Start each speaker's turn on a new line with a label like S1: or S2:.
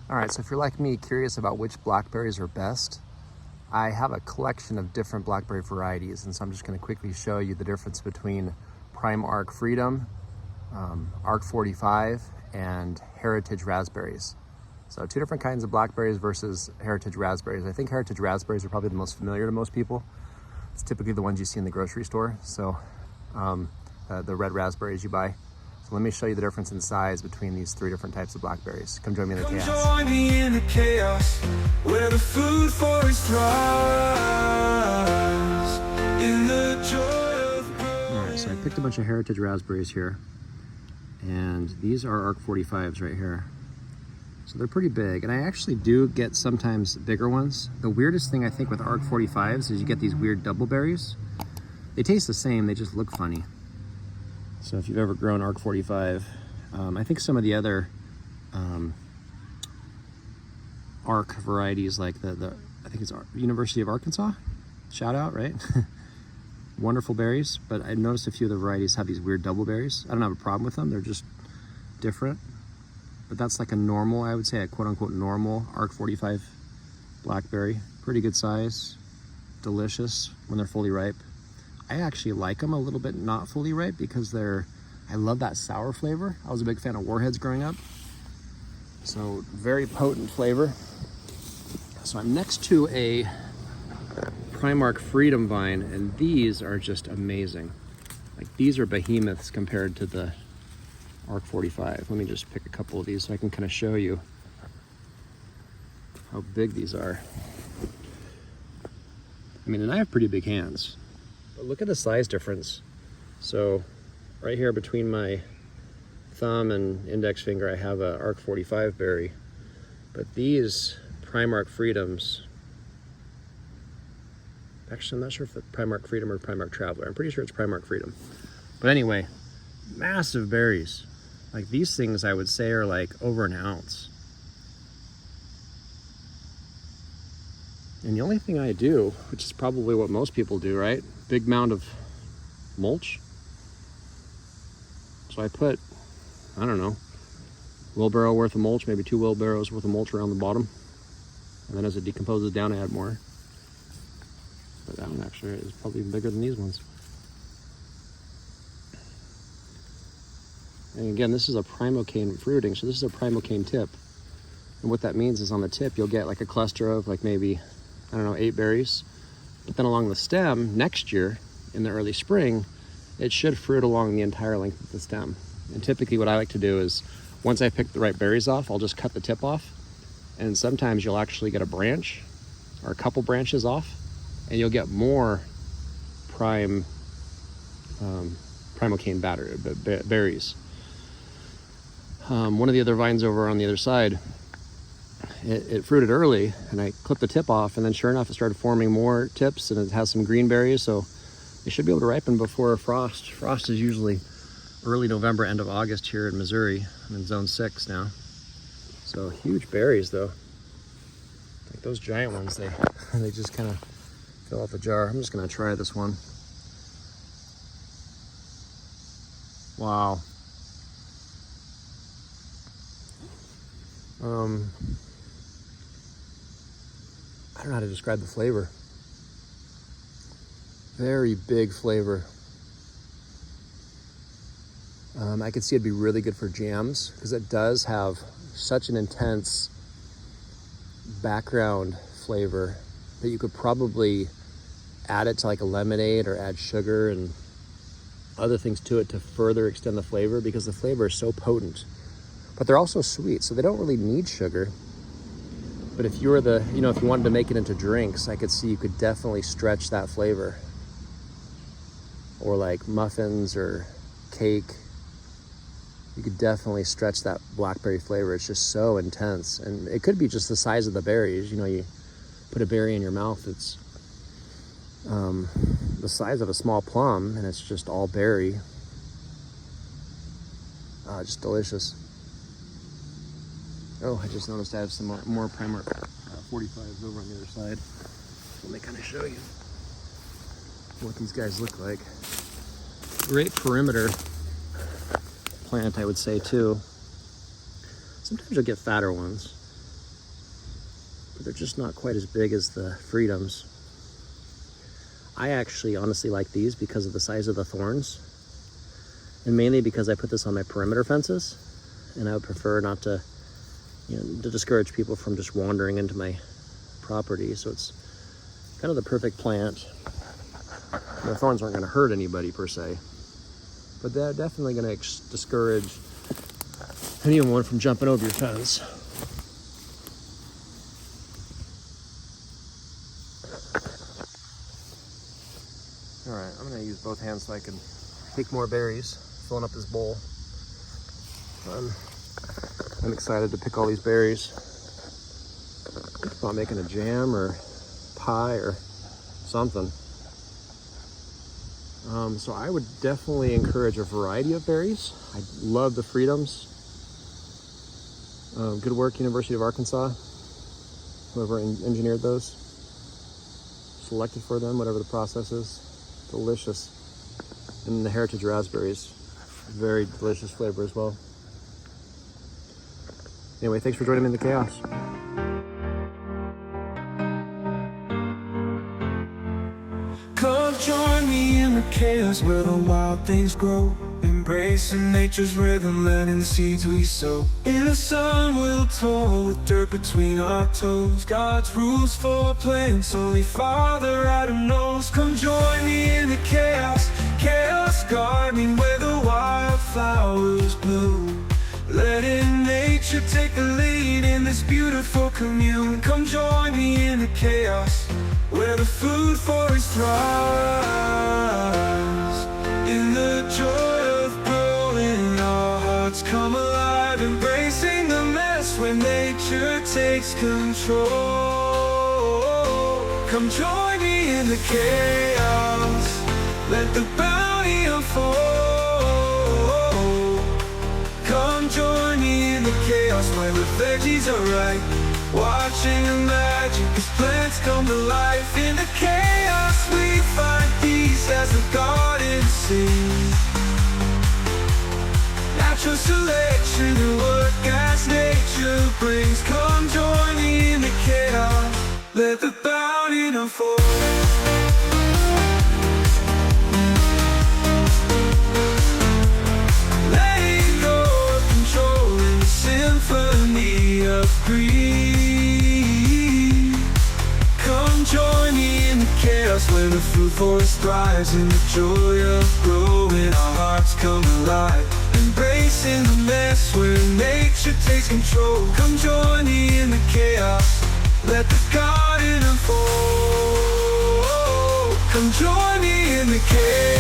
S1: All right, so if you're like me, curious about which blackberries are best, I have a collection of different blackberry varieties, and so I'm just going to quickly show you the difference between Primark Freedom, Ark45, and Heritage Raspberries. So two different kinds of blackberries versus Heritage Raspberries. I think Heritage Raspberries are probably the most familiar to most people. It's typically the ones you see in the grocery store, so the red raspberries you buy. So let me show you the difference in size between these three different types of blackberries. Come join me in the chaos.
S2: Join me in the chaos, where the food forest thrives, in the joy of growth.
S1: All right, so I picked a bunch of Heritage Raspberries here, and these are Ark45s right here. So they're pretty big, and I actually do get sometimes bigger ones. The weirdest thing I think with Ark45s is you get these weird double berries. They taste the same, they just look funny. So if you've ever grown Ark45, I think some of the other Ark varieties, like I think it's University of Arkansas, shout out, right? Wonderful berries, but I noticed a few of the varieties have these weird double berries. I don't have a problem with them, they're just different. But that's like a normal, I would say, a quote-unquote normal Ark45 blackberry. Pretty good size, delicious when they're fully ripe. I actually like them a little bit not fully ripe because I love that sour flavor. I was a big fan of Warheads growing up. So very potent flavor. So I'm next to a Primark Freedom vine, and these are just amazing. Like, these are behemoths compared to the Ark45. Let me just pick a couple of these so I can kind of show you how big these are. I mean, and I have pretty big hands, but look at the size difference. So right here between my thumb and index finger, I have a Ark45 berry, but these Primark Freedoms, actually I'm not sure if it's Primark Freedom or Primark Traveler. I'm pretty sure it's Primark Freedom. But anyway, massive berries. Like, these things I would say are like over an ounce. And the only thing I do, which is probably what most people do, right? Big mound of mulch. So I put, I don't know, wheelbarrow worth of mulch, maybe 2 wheelbarrows worth of mulch around the bottom. And then as it decomposes down, I add more. But that one actually is probably even bigger than these ones. And again, this is a primocane fruiting, so this is a primocane tip. And what that means is on the tip, you'll get like a cluster of like maybe, I don't know, 8 berries. But then along the stem, next year, in the early spring, it should fruit along the entire length of the stem. And typically what I like to do is, once I pick the right berries off, I'll just cut the tip off. And sometimes you'll actually get a branch, or a couple branches off, and you'll get more primocane berries. One of the other vines over on the other side, it fruited early, and I clipped the tip off, and then sure enough it started forming more tips, and it has some green berries, so it should be able to ripen before frost. Frost is usually early November, end of August here in Missouri. I'm in zone 6 now. So huge berries though. Like those giant ones, they just kind of fill out the jar. I'm just gonna try this one. Wow. I don't know how to describe the flavor. Very big flavor. I could see it'd be really good for jams because it does have such an intense background flavor that you could probably add it to like a lemonade or add sugar and other things to it to further extend the flavor, because the flavor is so potent. But they're also sweet, so they don't really need sugar. But if you were if you wanted to make it into drinks, I could see you could definitely stretch that flavor. Or like muffins or cake. You could definitely stretch that blackberry flavor. It's just so intense. And it could be just the size of the berries. You put a berry in your mouth, it's the size of a small plum, and it's just all berry. Just delicious. Oh, I just noticed I have some more Primark 45s over on the other side. Let me kind of show you what these guys look like. Great perimeter plant, I would say, too. Sometimes you'll get fatter ones. but they're just not quite as big as the freedoms. I actually honestly like these because of the size of the thorns, and mainly because I put this on my perimeter fences, and I would prefer not to, to discourage people from just wandering into my property. So it's kind of the perfect plant. The thorns aren't going to hurt anybody per se, but they're definitely going to discourage anyone from jumping over your fence. All right, I'm going to use both hands so I can take more berries, filling up this bowl. I'm excited to pick all these berries. About making a jam or pie or something. So I would definitely encourage a variety of berries. I love the freedoms. Good work, University of Arkansas. Whoever engineered those, selected for them, whatever the process is. Delicious. And the heritage raspberries, very delicious flavor as well. Anyway, thanks for joining me in the chaos.
S2: Come join me in the chaos where the wild things grow, embracing nature's rhythm, letting the seeds we sow. In the sun we'll toil with dirt between our toes. God's rules for plants, only Father Adam knows. Come join me in the chaos, chaos gardening where the wildflowers bloom. Letting nature take the lead in this beautiful commune. Come join me in the chaos where the food forest thrives. In the joy of growing, our hearts come alive, embracing the mess when nature takes control. Come join me in the chaos, let the bounty unfold. Come join me in the chaos where the veggies are ripe, watching the magic as plants come to life. In the chaos we find peace as the garden sings. Natural selection and work as nature brings. Come join me in the chaos, let the bounty unfold. Letting go of control in the symphony of green. Come join me in the chaos where the food forest thrives. In the joy of growing, our hearts come alive, embracing the mess where nature takes control. Come join me in the chaos, let the garden unfold. Come join me in the chaos.